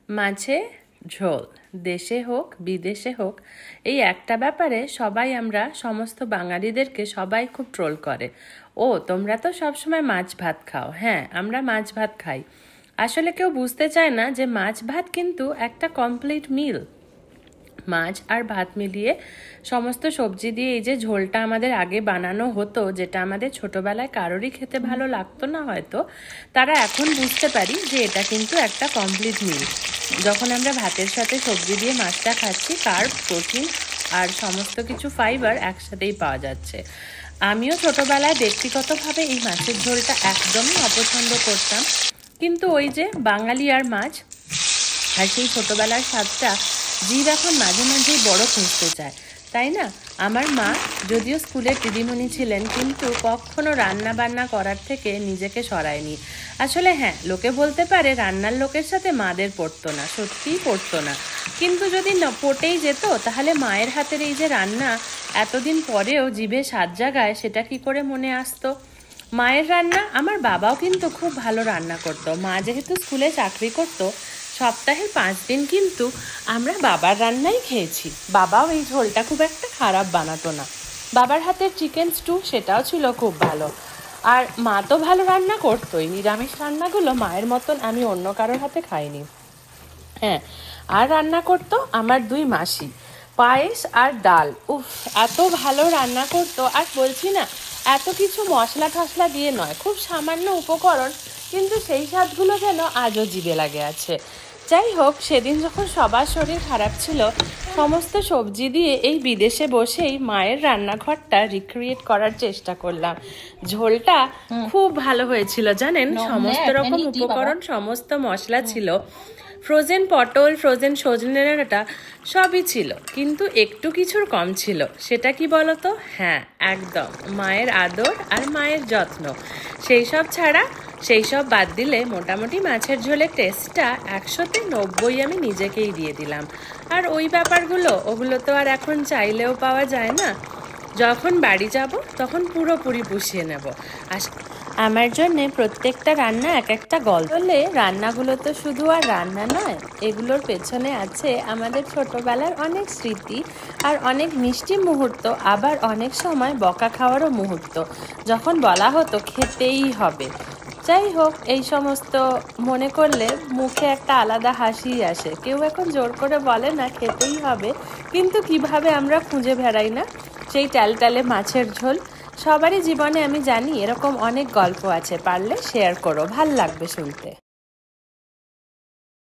মাছে ঝোল, দেশে হোক বিদেশে হোক, এই একটা ব্যাপারে সবাই আমরা সমস্ত বাঙালিদেরকে সবাই খুব ট্রোল করে। ও তোমরা তো সবসময় মাছ ভাত খাও। হ্যাঁ, আমরা মাছ ভাত খাই। আসলে কেউ বুঝতে চায় না যে মাছ ভাত কিন্তু একটা কমপ্লিট মিল। মাছ আর ভাত মিলিয়ে সমস্ত সবজি দিয়ে এই যে ঝোলটা আমাদের আগে বানানো হতো, যেটা আমাদের ছোটবেলায় কারোরই খেতে ভালো লাগতো না হয়তো, তারা এখন বুঝতে পারি যে এটা কিন্তু একটা কমপ্লিট মিল। যখন আমরা ভাতের সাথে সবজি দিয়ে মাছটা খাচ্ছি, কার্ব, প্রোটিন আর সমস্ত কিছু ফাইবার একসাথেই পাওয়া যাচ্ছে। আমিও ছোটবেলায় ব্যক্তিগতভাবে এই মাছের ঝোলটা একদমই অপছন্দ করতাম, কিন্তু ওই যে বাঙালি আর মাছ আর সেই ছোটবেলার স্বাদটা জীব এখন মাঝে মাঝেই বড় খুঁজতে চায়, তাই না? আমার মা যদিও স্কুলের দিদিমণি ছিলেন, কিন্তু কখনো রান্না বান্না করার থেকে নিজেকে সরায়নি। আসলে হ্যাঁ, লোকে বলতে পারে রান্নার লোকের সাথে মাদের পড়তো না, সত্যিই পড়তো না। কিন্তু যদি পটেই যেত, তাহলে মায়ের হাতের এই যে রান্না এতদিন পরেও জিভে স্বাদ জাগায়, সেটা কি করে মনে আসতো? মায়ের রান্না, আমার বাবাও কিন্তু খুব ভালো রান্না করতো। মা যেহেতু স্কুলে চাকরি করতো, সপ্তাহে 5 দিন কিন্তু আমরা বাবার রান্নাই খেয়েছি। বাবাও এই ঝোলটা খুব একটা খারাপ বানাতো না। বাবার হাতের চিকেন স্টু, সেটাও ছিল খুব ভালো। আর মা তো ভালো রান্না করতোই। নিরামিষ রান্নাগুলো মায়ের মতন আমি অন্য কারোর হাতে খাইনি। হ্যাঁ, আর রান্না করতো আমার 2 মাসি, পায়েস আর ডাল। উফ, এত ভালো রান্না করতো। আর বলছি না, এত কিছু মশলা টশলা দিয়ে নয়, খুব সামান্য উপকরণ, কিন্তু সেই স্বাদগুলো যেন আজও জিভে লাগে আছে। যাই হোক, সেদিন যখন সবার শরীর খারাপ ছিল, সমস্ত সবজি দিয়ে এই বিদেশে বসেই মায়ের রান্নাঘরটা রিক্রিয়েট করার চেষ্টা করলাম। ঝোলটা খুব ভালো হয়েছিল জানেন, সমস্ত রকম উপকরণ, সমস্ত মশলা ছিল, ফ্রোজেন পটল, ফ্রোজেন সজনে ডাঁটা সবই ছিল, কিন্তু একটু কিছুর কম ছিল। সেটা কি বলতো? হ্যাঁ, একদম মায়ের আদর আর মায়ের যত্ন। সেই সব ছাড়া, সেই সব বাদ দিলে মোটামুটি মাছের ঝোলের টেস্টটা 100-তে 90 আমি নিজেকেই দিয়ে দিলাম। আর ওই ব্যাপারগুলো, ওগুলো তো আর এখন চাইলেও পাওয়া যায় না। যখন বাড়ি যাব তখন পুরোপুরি পুষিয়ে নেব। আমার জন্যে প্রত্যেকটা রান্না এক একটা গল্প। বলে রান্নাগুলো তো শুধু আর রান্না নয়, এগুলোর পেছনে আছে আমাদের ছোটবেলার অনেক স্মৃতি আর অনেক মিষ্টি মুহূর্ত, আবার অনেক সময় বকা খাওয়ারও মুহূর্ত, যখন বলা হতো খেতেই হবে। যাই হোক, এই সমস্ত মনে করলে মুখে একটা আলাদা হাসি আসে। কেউ এখন জোর করে বলে না খেতেই হবে, কিন্তু কিভাবে আমরা খুঁজে বেড়াই না সেই টালটালে মাছের ঝোল। সবারই জীবনে আমি জানি এরকম অনেক গল্প আছে, পারলে শেয়ার করো, ভাল লাগবে শুনতে।